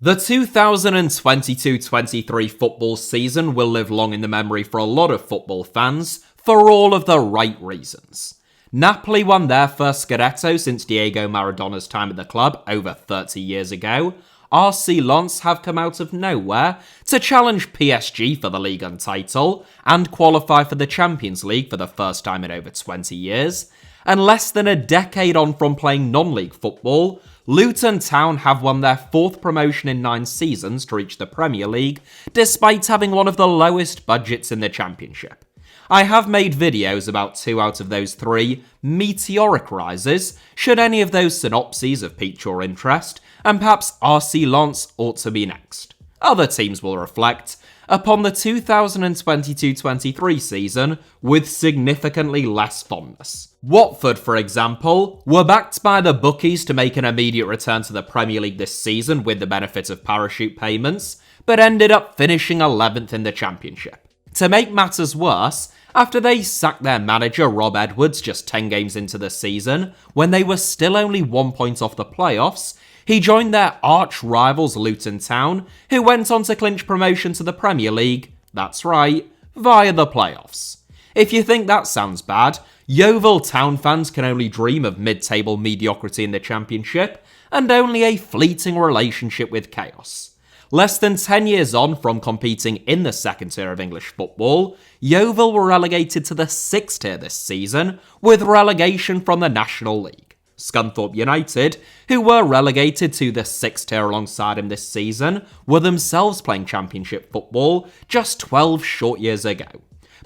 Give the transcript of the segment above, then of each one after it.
The 2022-23 football season will live long in the memory for a lot of football fans, for all of the right reasons. Napoli won their first Scudetto since Diego Maradona's time at the club over 30 years ago. RC Lens have come out of nowhere to challenge PSG for the Ligue 1 title and qualify for the Champions League for the first time in over 20 years. And less than a decade on from playing non-league football, Luton Town have won their fourth promotion in 9 seasons to reach the Premier League, despite having one of the lowest budgets in the Championship. I have made videos about 2 out of those 3 meteoric rises, should any of those synopses have piqued your interest, and perhaps RC Lens ought to be next. Other teams will reflect upon the 2022-23 season with significantly less fondness. Watford, for example, were backed by the bookies to make an immediate return to the Premier League this season with the benefit of parachute payments, but ended up finishing 11th in the Championship. To make matters worse, after they sacked their manager Rob Edwards just 10 games into the season, when they were still only 1 point off the playoffs, he joined their arch-rivals Luton Town, who went on to clinch promotion to the Premier League, that's right, via the playoffs. If you think that sounds bad, Yeovil Town fans can only dream of mid-table mediocrity in the Championship, and only a fleeting relationship with chaos. Less than 10 years on from competing in the second tier of English football, Yeovil were relegated to the 6th tier this season, with relegation from the National League. Scunthorpe United, who were relegated to the 6th tier alongside him this season, were themselves playing Championship football just 12 short years ago.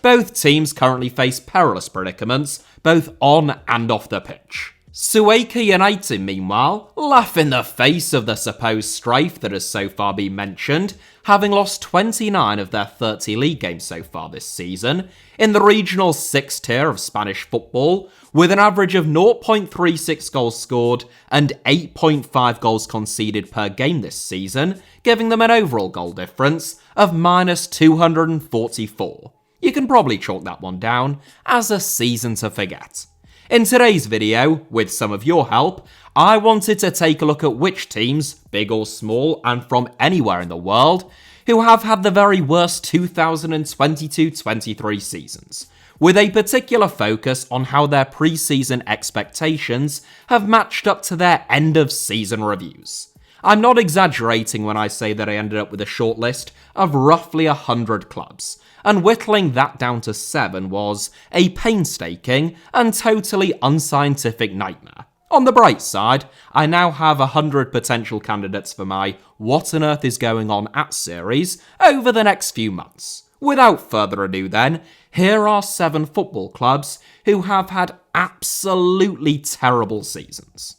Both teams currently face perilous predicaments, both on and off the pitch. Sueca United, meanwhile, laugh in the face of the supposed strife that has so far been mentioned, having lost 29 of their 30 league games so far this season, in the regional 6th tier of Spanish football, with an average of 0.36 goals scored and 8.5 goals conceded per game this season, giving them an overall goal difference of minus 244. You can probably chalk that one down as a season to forget. In today's video, with some of your help, I wanted to take a look at which teams, big or small, and from anywhere in the world, who have had the very worst 2022-23 seasons, with a particular focus on how their pre-season expectations have matched up to their end-of-season reviews. I'm not exaggerating when I say that I ended up with a shortlist of roughly 100 clubs, and whittling that down to 7 was a painstaking and totally unscientific nightmare. On the bright side, I now have 100 potential candidates for my What on Earth is Going On at series over the next few months. Without further ado then, here are 7 football clubs who have had absolutely terrible seasons.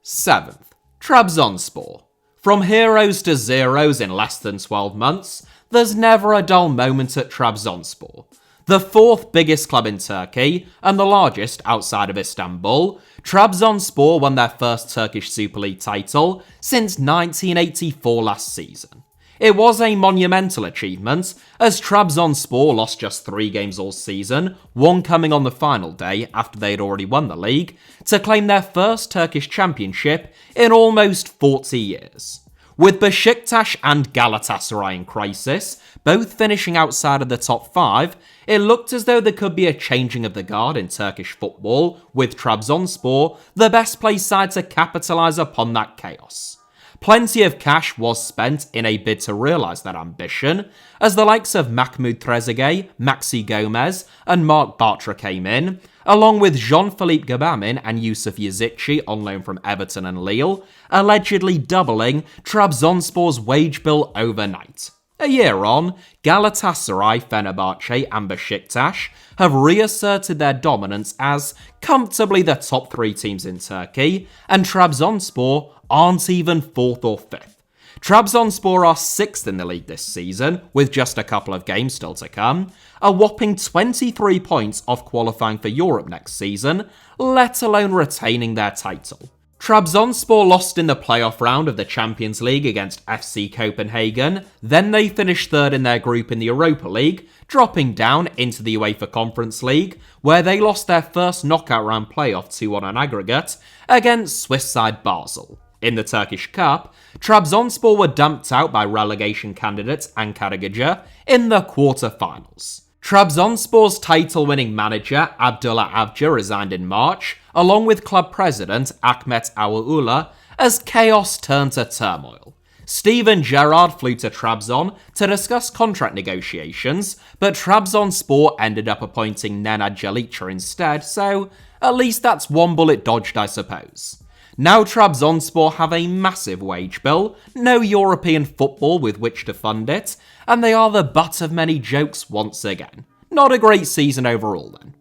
7th, Trabzonspor. From heroes to zeros in less than 12 months, there's never a dull moment at Trabzonspor. The 4th biggest club in Turkey, and the largest outside of Istanbul, Trabzonspor won their first Turkish Super League title since 1984 last season. It was a monumental achievement, as Trabzonspor lost just 3 games all season, one coming on the final day after they had already won the league, to claim their first Turkish championship in almost 40 years. With Besiktas and Galatasaray in crisis, both finishing outside of the top 5, it looked as though there could be a changing of the guard in Turkish football, with Trabzonspor the best placed side to capitalise upon that chaos. Plenty of cash was spent in a bid to realise that ambition, as the likes of Mahmoud Trezeguet, Maxi Gomez and Mark Bartra came in, along with Jean-Philippe Gbamin and Yusuf Yazici on loan from Everton and Lille, allegedly doubling Trabzonspor's wage bill overnight. A year on, Galatasaray, Fenerbahce and Besiktas have reasserted their dominance as comfortably the top 3 teams in Turkey, and Trabzonspor aren't even 4th or 5th. Trabzonspor are 6th in the league this season, with just a couple of games still to come, a whopping 23 points off qualifying for Europe next season, let alone retaining their title. Trabzonspor lost in the playoff round of the Champions League against FC Copenhagen, then they finished 3rd in their group in the Europa League, dropping down into the UEFA Conference League, where they lost their first knockout round playoff 2-1 on aggregate against Swiss side Basel. In the Turkish Cup, Trabzonspor were dumped out by relegation candidates Ankara in the quarter-finals. Trabzonspor's title-winning manager Abdullah Avcı resigned in March, along with club president Ahmet Ağaoğlu, as chaos turned to turmoil. Steven Gerrard flew to Trabzon to discuss contract negotiations, but Trabzonspor ended up appointing Nenad Jalica instead, so at least that's one bullet dodged, I suppose. Now Trabzonspor have a massive wage bill, no European football with which to fund it, and they are the butt of many jokes once again. Not a great season overall then.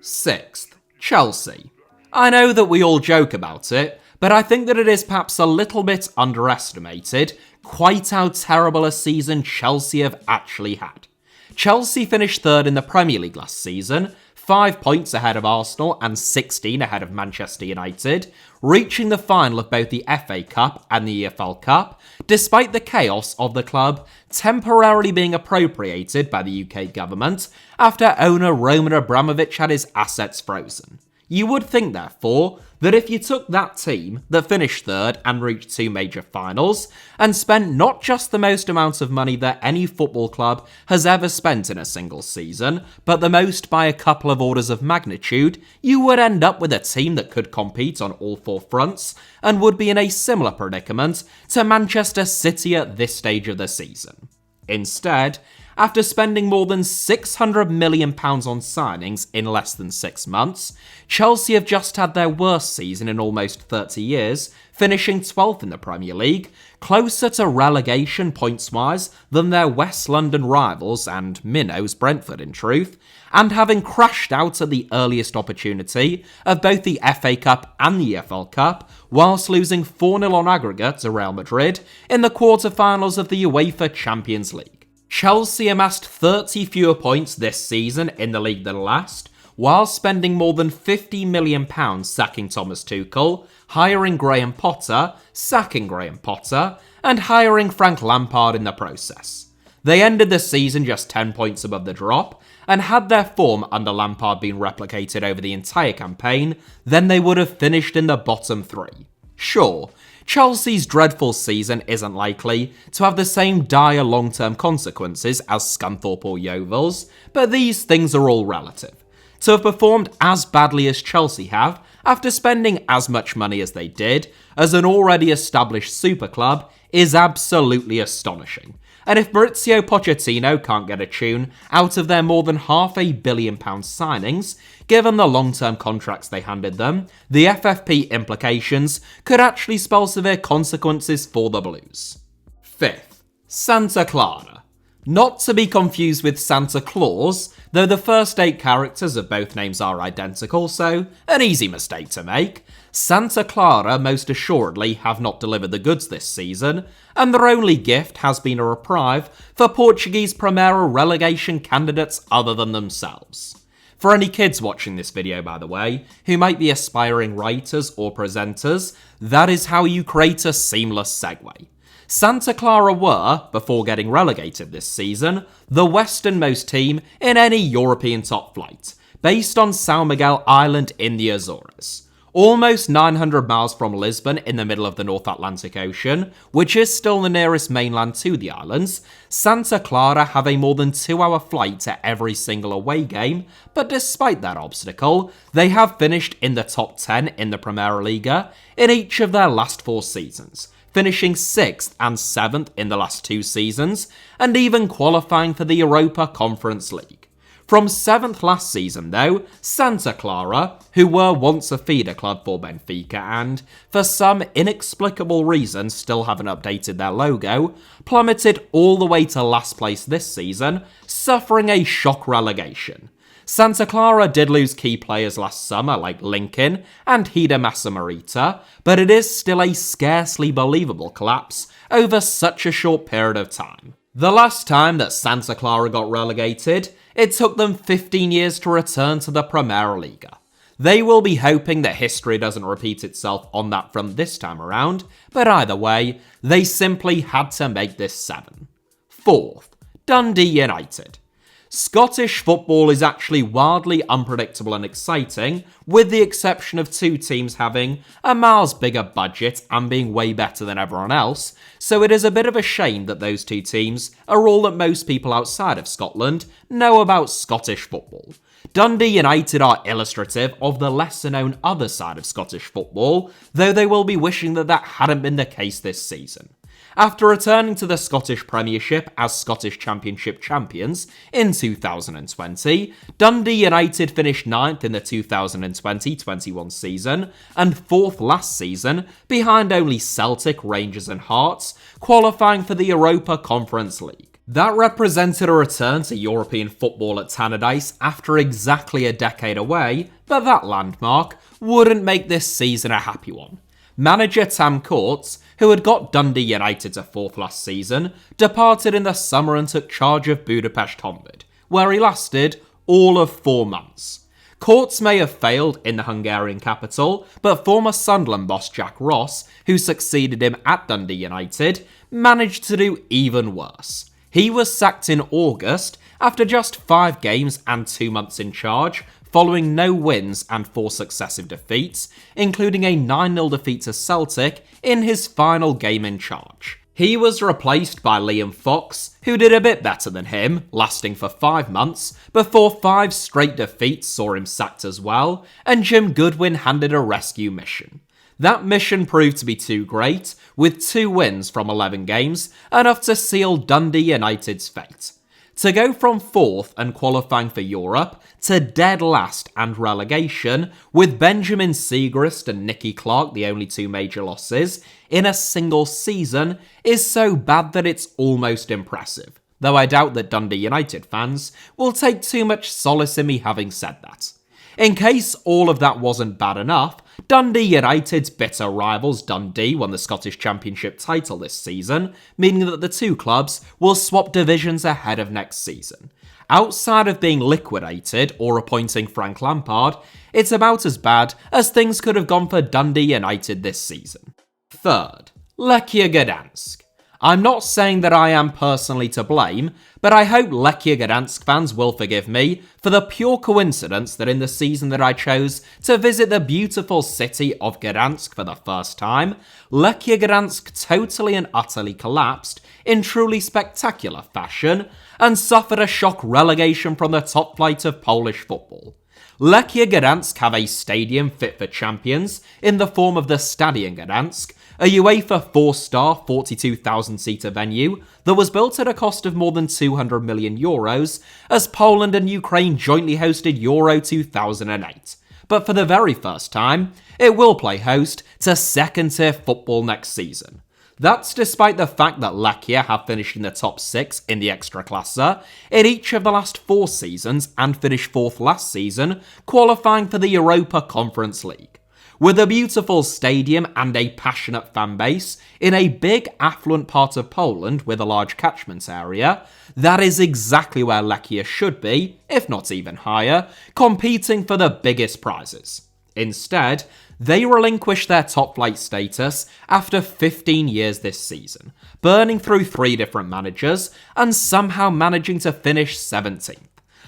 6th, Chelsea. I know that we all joke about it, but I think that it is perhaps a little bit underestimated quite how terrible a season Chelsea have actually had. Chelsea finished 3rd in the Premier League last season, 5 points ahead of Arsenal and 16 ahead of Manchester United, reaching the final of both the FA Cup and the EFL Cup, despite the chaos of the club temporarily being appropriated by the UK government after owner Roman Abramovich had his assets frozen. You would think, therefore, that if you took that team that finished 3rd and reached 2 major finals, and spent not just the most amount of money that any football club has ever spent in a single season, but the most by a couple of orders of magnitude, you would end up with a team that could compete on all 4 fronts, and would be in a similar predicament to Manchester City at this stage of the season. Instead, after spending more than £600 million on signings in less than 6 months, Chelsea have just had their worst season in almost 30 years, finishing 12th in the Premier League, closer to relegation points-wise than their West London rivals and minnows Brentford in truth, and having crashed out at the earliest opportunity of both the FA Cup and the EFL Cup, whilst losing 4-0 on aggregate to Real Madrid in the quarter-finals of the UEFA Champions League. Chelsea amassed 30 fewer points this season in the league than last, while spending more than £50 million sacking Thomas Tuchel, hiring Graham Potter, sacking Graham Potter, and hiring Frank Lampard in the process. They ended the season just 10 points above the drop, and had their form under Lampard been replicated over the entire campaign, then they would have finished in the bottom 3. Sure, Chelsea's dreadful season isn't likely to have the same dire long-term consequences as Scunthorpe or Yeovil's, but these things are all relative. To have performed as badly as Chelsea have, after spending as much money as they did, as an already established super club, is absolutely astonishing. And if Maurizio Pochettino can't get a tune out of their more than £500 million signings, given the long-term contracts they handed them, the FFP implications could actually spell severe consequences for the Blues. 5th, Santa Clara. Not to be confused with Santa Claus, though the first 8 characters of both names are identical, so an easy mistake to make. Santa Clara most assuredly have not delivered the goods this season, and their only gift has been a reprieve for Portuguese Primeira relegation candidates other than themselves. For any kids watching this video, by the way, who might be aspiring writers or presenters, that is how you create a seamless segue. Santa Clara were, before getting relegated this season, the westernmost team in any European top flight, based on São Miguel Island in the Azores. Almost 900 miles from Lisbon in the middle of the North Atlantic Ocean, which is still the nearest mainland to the islands, Santa Clara have a more than 2-hour flight to every single away game, but despite that obstacle, they have finished in the top 10 in the Primeira Liga in each of their last 4 seasons, finishing 6th and 7th in the last 2 seasons, and even qualifying for the Europa Conference League. From 7th last season, though, Santa Clara, who were once a feeder club for Benfica and, for some inexplicable reason, still haven't updated their logo, plummeted all the way to last place this season, suffering a shock relegation. Santa Clara did lose key players last summer like Lincoln and Hida Massamarita, but it is still a scarcely believable collapse over such a short period of time. The last time that Santa Clara got relegated, it took them 15 years to return to the Primeira Liga. They will be hoping that history doesn't repeat itself on that front this time around, but either way, they simply had to make this 7. 4th, Dundee United. Scottish football is actually wildly unpredictable and exciting, with the exception of two teams having a miles bigger budget and being way better than everyone else, so it is a bit of a shame that those two teams are all that most people outside of Scotland know about Scottish football. Dundee United are illustrative of the lesser-known other side of Scottish football, though they will be wishing that hadn't been the case this season. After returning to the Scottish Premiership as Scottish Championship champions in 2020, Dundee United finished 9th in the 2020-21 season and 4th last season, behind only Celtic, Rangers and Hearts, qualifying for the Europa Conference League. That represented a return to European football at Tannadice after exactly a decade away, but that landmark wouldn't make this season a happy one. Manager Tam Courts, who had got Dundee United to 4th last season, departed in the summer and took charge of Budapest Honvéd, where he lasted all of 4 months. Courts may have failed in the Hungarian capital, but former Sunderland boss Jack Ross, who succeeded him at Dundee United, managed to do even worse. He was sacked in August after just 5 games and 2 months in charge, following no wins and 4 successive defeats, including a 9-0 defeat to Celtic in his final game in charge. He was replaced by Liam Fox, who did a bit better than him, lasting for 5 months, before 5 straight defeats saw him sacked as well, and Jim Goodwin handed a rescue mission. That mission proved to be too great, with 2 wins from 11 games, enough to seal Dundee United's fate. To go from 4th and qualifying for Europe to dead last and relegation, with Benjamin Siegrist and Nicky Clark the only 2 major losses, in a single season, is so bad that it's almost impressive. Though I doubt that Dundee United fans will take too much solace in me having said that. In case all of that wasn't bad enough, Dundee United's bitter rivals Dundee won the Scottish Championship title this season, meaning that the 2 clubs will swap divisions ahead of next season. Outside of being liquidated or appointing Frank Lampard, it's about as bad as things could have gone for Dundee United this season. Third, Lechia Gdansk. I'm not saying that I am personally to blame, but I hope Lechia Gdansk fans will forgive me for the pure coincidence that in the season that I chose to visit the beautiful city of Gdansk for the first time, Lechia Gdansk totally and utterly collapsed in truly spectacular fashion and suffered a shock relegation from the top flight of Polish football. Lechia Gdansk have a stadium fit for champions in the form of the Stadion Gdansk, a UEFA 4-star 42,000-seater venue that was built at a cost of more than €200 million as Poland and Ukraine jointly hosted Euro 2008. But for the very first time, it will play host to second-tier football next season. That's despite the fact that Lechia have finished in the top 6 in the Ekstraklasa in each of the last 4 seasons and finished 4th last season, qualifying for the Europa Conference League. With a beautiful stadium and a passionate fan base in a big affluent part of Poland with a large catchment area, that is exactly where Lechia should be, if not even higher, competing for the biggest prizes. Instead, they relinquished their top-flight status after 15 years this season, burning through 3 different managers and somehow managing to finish 17th.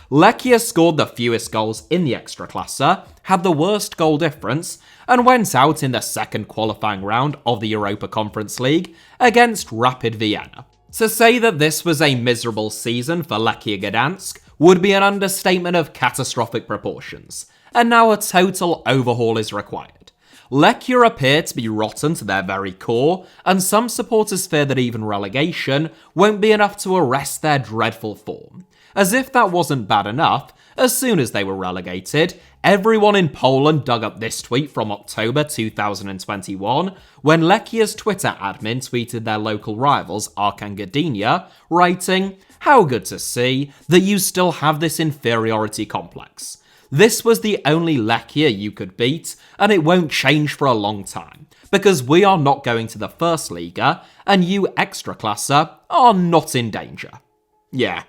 Lechia scored the fewest goals in the Ekstraklasa, had the worst goal difference, and went out in the second qualifying round of the Europa Conference League against Rapid Vienna. To say that this was a miserable season for Lechia Gdansk would be an understatement of catastrophic proportions, and now a total overhaul is required. Lechia appear to be rotten to their very core, and some supporters fear that even relegation won't be enough to arrest their dreadful form. As if that wasn't bad enough, as soon as they were relegated, everyone in Poland dug up this tweet from October 2021, when Lechia's Twitter admin tweeted their local rivals Arkan Gdynia, writing, "How good to see that you still have this inferiority complex. This was the only Lechia you could beat, and it won't change for a long time, because we are not going to the First Liga, and you Ekstraklasa are not in danger." Yeah,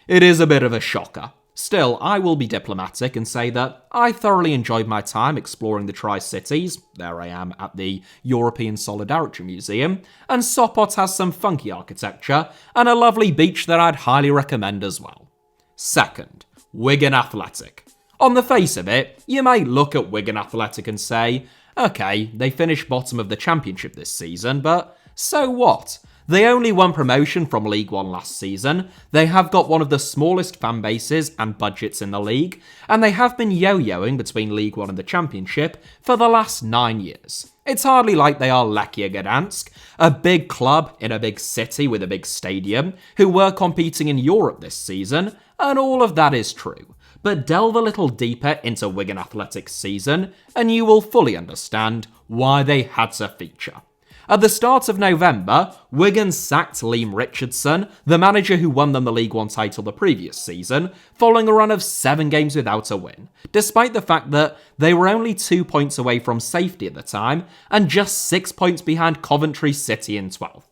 it is a bit of a shocker. Still, I will be diplomatic and say that I thoroughly enjoyed my time exploring the Tri-Cities, there I am at the European Solidarity Museum, and Sopot has some funky architecture and a lovely beach that I'd highly recommend as well. Second, Wigan Athletic. On the face of it, you may look at Wigan Athletic and say, okay, they finished bottom of the Championship this season, but so what? They only won promotion from League One last season, they have got one of the smallest fan bases and budgets in the league, and they have been yo-yoing between League One and the Championship for the last 9 years. It's hardly like they are Lechia Gdansk, a big club in a big city with a big stadium, who were competing in Europe this season, and all of that is true. But delve a little deeper into Wigan Athletic's season, and you will fully understand why they had to feature. At the start of November, Wigan sacked Liam Richardson, the manager who won them the League One title the previous season, following a run of 7 games without a win, despite the fact that they were only 2 points away from safety at the time, and just 6 points behind Coventry City in 12th.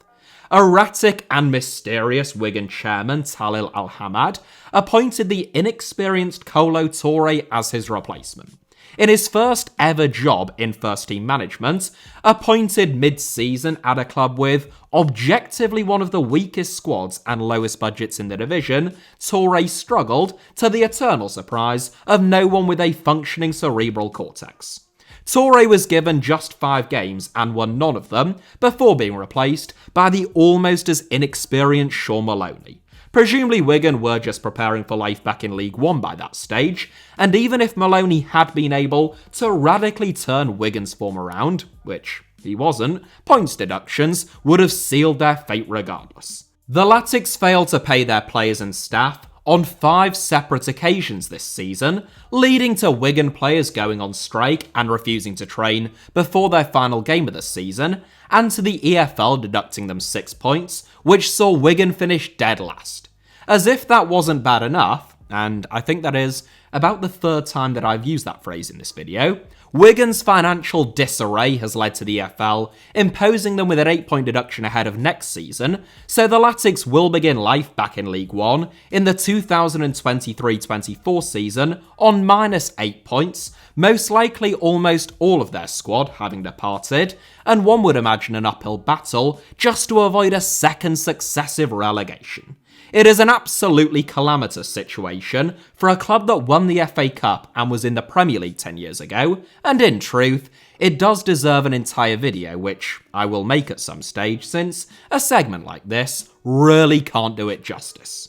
Erratic and mysterious Wigan chairman Talil Al-Hamad appointed the inexperienced Kolo Touré as his replacement. In his first ever job in first-team management, appointed mid-season at a club with objectively one of the weakest squads and lowest budgets in the division, Touré struggled to the eternal surprise of no one with a functioning cerebral cortex. Touré was given just 5 games and won none of them before being replaced by the almost as inexperienced Sean Maloney. Presumably Wigan were just preparing for life back in League One by that stage, and even if Maloney had been able to radically turn Wigan's form around, which he wasn't, points deductions would have sealed their fate regardless. The Latics failed to pay their players and staff on 5 separate occasions this season, leading to Wigan players going on strike and refusing to train before their final game of the season, and to the EFL deducting them 6 points, which saw Wigan finish dead last. As if that wasn't bad enough, and I think that is about the 3rd time that I've used that phrase in this video, Wigan's financial disarray has led to the EFL imposing them with an 8-point deduction ahead of next season, so the Latics will begin life back in League One in the 2023-24 season on -8 points, most likely almost all of their squad having departed, and one would imagine an uphill battle just to avoid a second successive relegation. It is an absolutely calamitous situation for a club that won the FA Cup and was in the Premier League 10 years ago, and in truth, it does deserve an entire video, which I will make at some stage, since a segment like this really can't do it justice.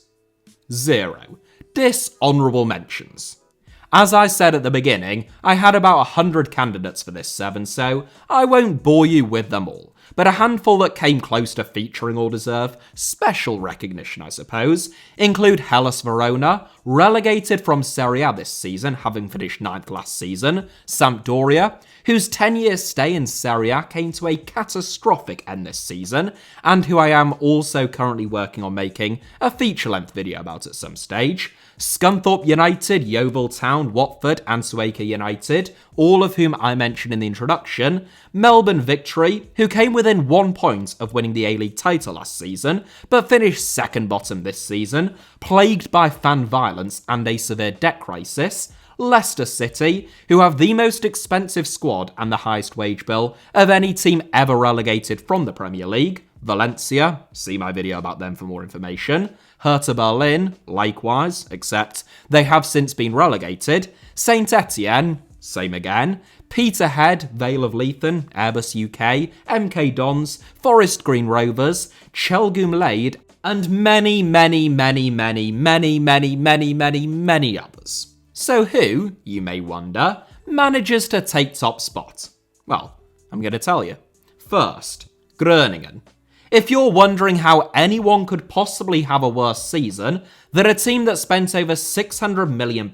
0. Dishonourable mentions. As I said at the beginning, I had about 100 candidates for this 7, so I won't bore you with them all. But a handful that came close to featuring or deserve special recognition, I suppose, include Hellas Verona, relegated from Serie A this season, having finished 9th last season, Sampdoria, whose 10-year stay in Serie A came to a catastrophic end this season, and who I am also currently working on making a feature-length video about at some stage, Scunthorpe United, Yeovil Town, Watford and Sueca United, all of whom I mentioned in the introduction, Melbourne Victory, who came within 1 point of winning the A-League title last season, but finished second bottom this season, plagued by fan violence and a severe debt crisis, Leicester City, who have the most expensive squad and the highest wage bill of any team ever relegated from the Premier League, Valencia, see my video about them for more information, Hertha Berlin, likewise, except they have since been relegated, Saint Etienne, same again, Peterhead, Vale of Leithen, Airbus UK, MK Dons, Forest Green Rovers, Chelgoom Lade, and many others. So who, you may wonder, manages to take top spot? Well, I'm going to tell you. First, Groningen. If you're wondering how anyone could possibly have a worse season than a team that spent over £600 million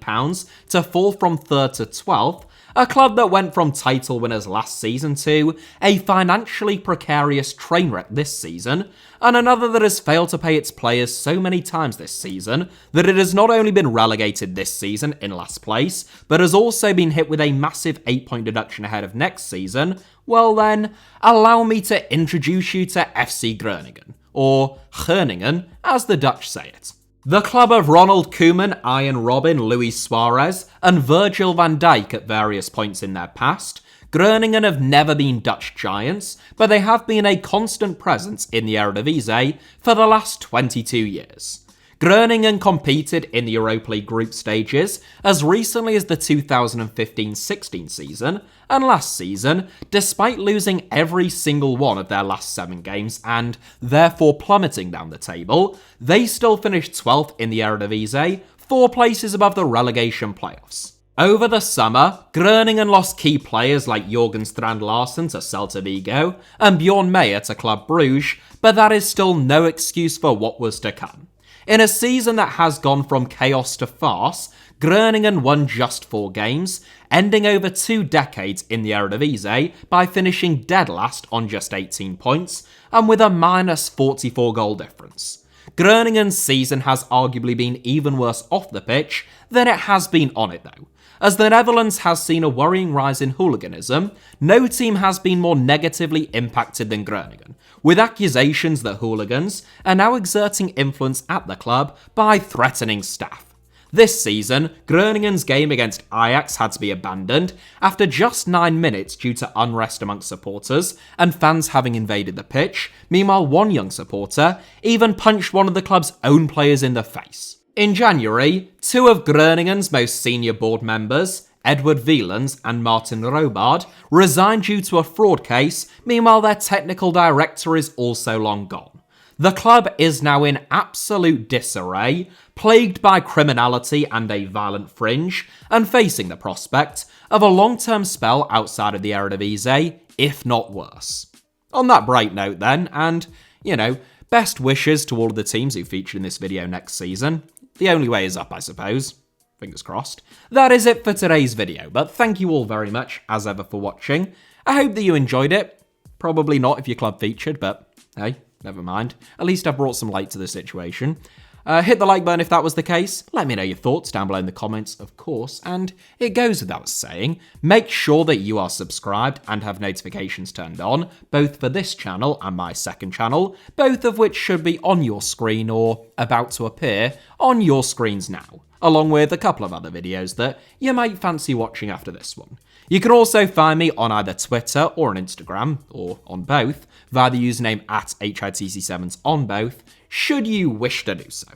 to fall from 3rd to 12th, a club that went from title winners last season to a financially precarious train wreck this season, and another that has failed to pay its players so many times this season that it has not only been relegated this season in last place, but has also been hit with a massive 8-point deduction ahead of next season, well then, allow me to introduce you to FC Groningen, or Groningen as the Dutch say it. The club of Ronald Koeman, Ian Robben, Luis Suarez, and Virgil van Dijk at various points in their past, Groningen have never been Dutch giants, but they have been a constant presence in the Eredivisie for the last 22 years. Groningen competed in the Europa League group stages as recently as the 2015-16 season, and last season, despite losing every single one of their last 7 games and therefore plummeting down the table, they still finished 12th in the Eredivisie, 4 places above the relegation playoffs. Over the summer, Groningen lost key players like Jørgen Strand Larsen to Celta Vigo and Bjorn Meyer to Club Brugge, but that is still no excuse for what was to come. In a season that has gone from chaos to farce, Groningen won just 4 games, ending over 2 decades in the Eredivisie by finishing dead last on just 18 points and with a minus 44 goal difference. Groningen's season has arguably been even worse off the pitch than it has been on it though. As the Netherlands has seen a worrying rise in hooliganism, no team has been more negatively impacted than Groningen, with accusations that hooligans are now exerting influence at the club by threatening staff. This season, Groningen's game against Ajax had to be abandoned after just 9 minutes due to unrest amongst supporters and fans having invaded the pitch. Meanwhile, one young supporter even punched one of the club's own players in the face. In January, 2 of Groningen's most senior board members, Edward Wielands and Martin Robard, resigned due to a fraud case. Meanwhile, their technical director is also long gone. The club is now in absolute disarray, plagued by criminality and a violent fringe, and facing the prospect of a long-term spell outside of the Eredivisie, if not worse. On that bright note then, and, best wishes to all of the teams who featured in this video next season. The only way is up, I suppose. Fingers crossed. That is it for today's video, but thank you all very much, as ever, for watching. I hope that you enjoyed it. Probably not if your club featured, but hey, never mind. At least I brought some light to the situation. Hit the like button if that was the case. Let me know your thoughts down below in the comments, of course. And it goes without saying, make sure that you are subscribed and have notifications turned on, both for this channel and my second channel, both of which should be on your screen or about to appear on your screens now, along with a couple of other videos that you might fancy watching after this one. You can also find me on either Twitter or on Instagram, or on both, via the username @HITC Sevens on both, should you wish to do so.